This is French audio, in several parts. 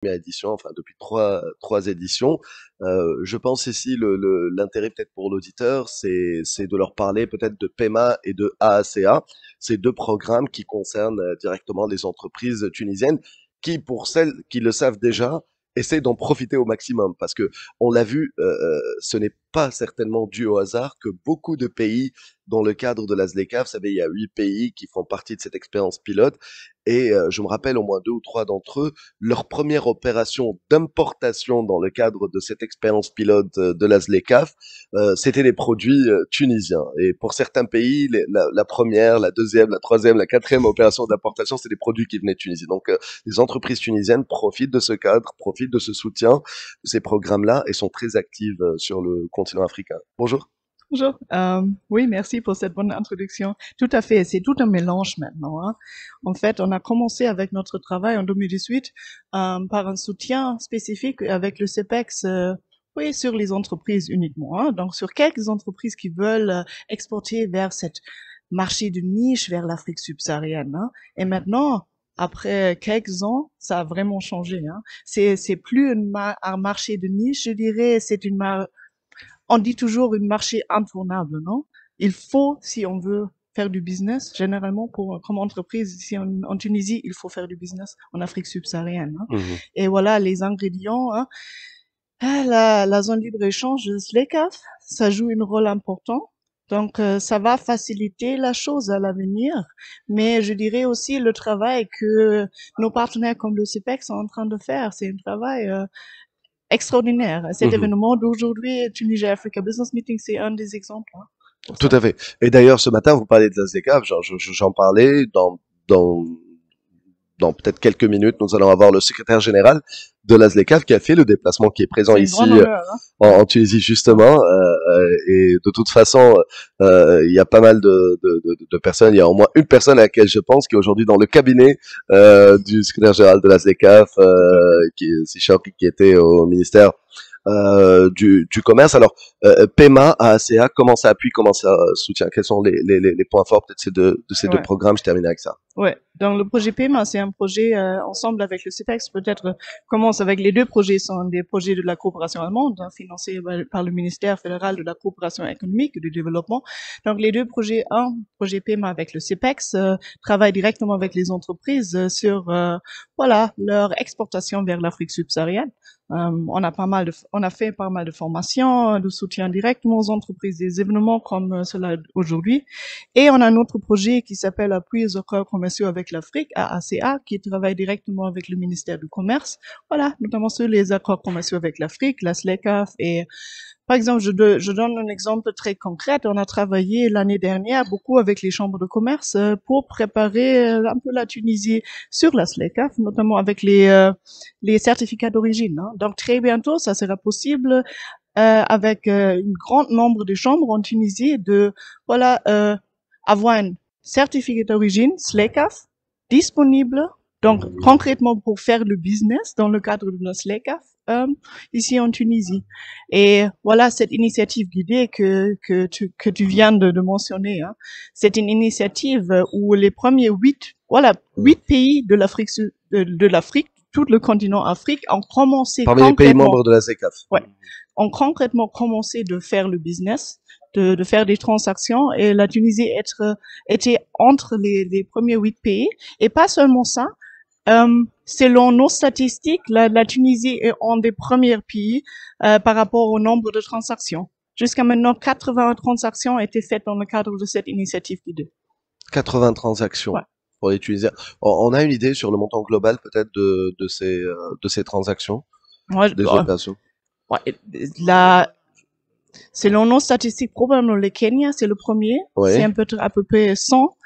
première édition, enfin depuis trois éditions. Je pense ici l'intérêt peut-être pour l'auditeur, c'est de leur parler peut-être de PEMA et de AACA, ces deux programmes qui concernent directement les entreprises tunisiennes, qui pour celles qui le savent déjà essaient d'en profiter au maximum, parce que on l'a vu, ce n'est pas certainement dû au hasard que beaucoup de pays dans le cadre de la ZLECA, vous savez, il y a 8 pays qui font partie de cette expérience pilote, et je me rappelle au moins deux ou trois d'entre eux, leur première opération d'importation dans le cadre de cette expérience pilote de la ZLECAf, c'était des produits tunisiens. Et pour certains pays, la première, la deuxième, la troisième, la quatrième opération d'importation, c'était des produits qui venaient de Tunisie. Donc, les entreprises tunisiennes profitent de ce cadre, profitent de ce soutien, de ces programmes-là, et sont très actives sur le continent africain. Bonjour. Bonjour. Oui, merci pour cette bonne introduction. Tout à fait, c'est tout un mélange maintenant, hein. En fait, on a commencé avec notre travail en 2018 par un soutien spécifique avec le CEPEX, oui, sur les entreprises uniquement, hein. Donc, sur quelques entreprises qui veulent exporter vers cette marché de niche vers l'Afrique subsaharienne, hein. Et maintenant, après quelques ans, ça a vraiment changé, hein. C'est plus un marché de niche, je dirais, c'est on dit toujours une marché intournable, non? Il faut, si on veut faire du business, généralement comme entreprise ici en Tunisie, il faut faire du business en Afrique subsaharienne, hein. Mhm. Et voilà les ingrédients, hein. La zone libre-échange, SLECAF, ça joue un rôle important. Donc, ça va faciliter la chose à l'avenir, mais je dirais aussi le travail que nos partenaires comme le CEPEC sont en train de faire, c'est un travail extraordinaire. Cet Mhm. événement d'aujourd'hui, Tunisia Africa Business Meeting, c'est un des exemples, hein, pour Tout ça. à fait. Et d'ailleurs, ce matin, vous parlez de la ZLECAf, j'en parlais dans dans peut-être quelques minutes, nous allons avoir le secrétaire général de la ZLECAf qui a fait le déplacement, qui est présent C'est un grand ici honneur, hein. en Tunisie justement. Et de toute façon, il y a pas mal de personnes. Il y a au moins une personne à laquelle je pense qui est aujourd'hui dans le cabinet du secrétaire général de la ZLECAF, Tout à fait. c'est Shauki, qui était au ministère du commerce. Alors, PEMA, AACA, comment ça appuie, comment ça soutient? Quels sont les points forts peut-être de ces deux Ouais. programmes? Je termine avec ça. Ouais, dans le projet PEMA, c'est un projet ensemble avec le CEPEX. Peut-être commence avec les deux projets, sont des projets de la coopération allemande, hein, financés par le ministère fédéral de la coopération économique et du développement. Donc les deux projets, un projet PEMA avec le CEPEX, travaille directement avec les entreprises sur voilà leur exportation vers l'Afrique subsaharienne. On a fait pas mal de formations, de soutien directement aux entreprises, des événements comme cela aujourd'hui. Et on a un autre projet qui s'appelle Appui aux accords commerciaux avec l'Afrique, AACA, qui travaille directement avec le ministère du Commerce. Voilà, notamment sur les accords commerciaux avec l'Afrique, la SLECAF. Et par exemple, je donne un exemple très concret. On a travaillé l'année dernière beaucoup avec les chambres de commerce pour préparer un peu la Tunisie sur la SLECAF, notamment avec les certificats d'origine, hein. Donc très bientôt, ça sera possible avec un grand nombre de chambres en Tunisie de voilà avoir un certificat d'origine, SLECAF, disponible, donc concrètement pour faire le business dans le cadre de la SLECAF, ici en Tunisie. Et voilà cette initiative guidée que tu viens de mentionner, hein. C'est une initiative où les premiers huit pays de de l'Afrique, tout le continent Afrique, ont commencé Parmi les pays concrètement, membres de la ZLECAf. ouais, ont concrètement commencé de faire le business, de faire des transactions, et la Tunisie était entre les premiers 8 pays. Et pas seulement ça, selon nos statistiques, la Tunisie est un des premiers pays par rapport au nombre de transactions. Jusqu'à maintenant, 80 transactions ont été faites dans le cadre de cette initiative guidée. 80 transactions Ouais. pour les Tunisiens. On a une idée sur le montant global peut-être de ces transactions, Moi, des opérations. ouais, la, selon nos statistiques, probablement le Kenya, c'est le premier. C'est Oui, à peu près 100.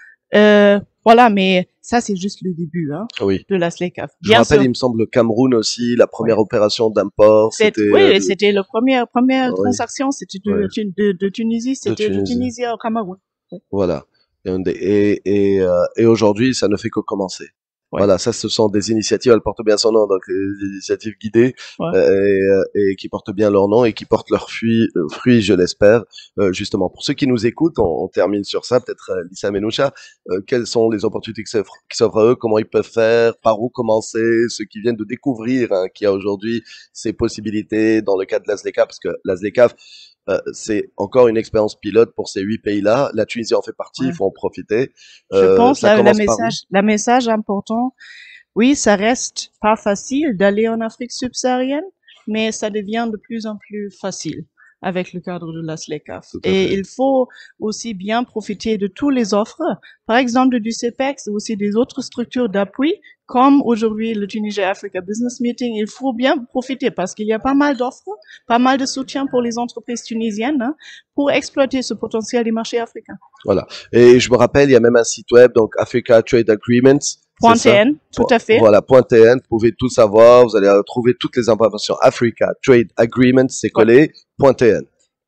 Voilà, mais ça, c'est juste le début, hein, oui. de la SLECAF. Je me Bien rappelle, sûr. il me semble, le Cameroun aussi, la Ouais. première opération d'import, c'était Oui, c'était la première oui, transaction, c'était oui, de Tunisie, de c'était de Tunisie. Tunisie au Cameroun. Ouais. Voilà. Et aujourd'hui, ça ne fait que commencer. Ouais. Voilà, ça, ce sont des initiatives, elles portent bien son nom, donc des initiatives guidées Ouais. et qui portent bien leur nom et qui portent leurs fruits, je l'espère. Justement, pour ceux qui nous écoutent, on termine sur ça, peut-être Lisa Menoucha, quelles sont les opportunités qui s'offrent à eux, comment ils peuvent faire, par où commencer, ceux qui viennent de découvrir qu'il y a aujourd'hui ces possibilités dans le cas de l'ASLECA, parce que l'ASLECA, c'est encore une expérience pilote pour ces 8 pays-là. La Tunisie en fait partie, il Ouais. faut en profiter. Je pense Ça commence par où? la message important, oui, ça reste pas facile d'aller en Afrique subsaharienne, mais ça devient de plus en plus facile avec le cadre de la SLECAF. Tout à Et fait. il faut aussi bien profiter de tous les offres, par exemple du CEPEX, aussi des autres structures d'appui, comme aujourd'hui le Tunisia Africa Business Meeting. Il faut bien profiter parce qu'il y a pas mal d'offres, pas mal de soutien pour les entreprises tunisiennes pour exploiter ce potentiel des marchés africains. Voilà. Et je me rappelle, il y a même un site web, donc Africa Trade Agreements, c'est ça? .tn, tout à fait. Voilà, .tn, vous pouvez tout savoir, vous allez trouver toutes les informations. Africa Trade Agreements, c'est Ouais. collé, .tn.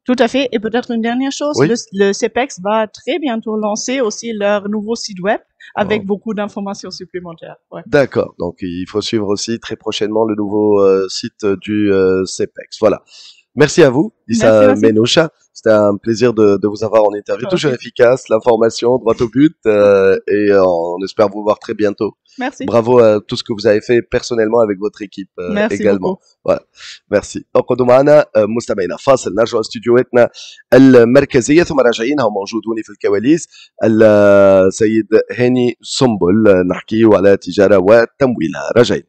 Tout à fait. Et peut-être une dernière chose, Oui. le CEPEX va très bientôt lancer aussi leur nouveau site web avec Oh. beaucoup d'informations supplémentaires. Ouais. D'accord. Donc, il faut suivre aussi très prochainement le nouveau site du CEPEX. Voilà. Merci à vous, Lisa Merci. Menoucha. C'était un plaisir de vous avoir en interview. Toujours efficace, l'information, droit au but, et on espère vous voir très bientôt. Merci. Bravo à tout ce que vous avez fait personnellement avec votre équipe Merci également. beaucoup. Voilà. ميرسي. اقعدوا معنا مستمعينا فاصل نرجع استديوهاتنا المركزيه ثم راجعين هم موجودون في الكواليس السيد هاني سنبل نحكيه على تجاره وتمويلها راجعين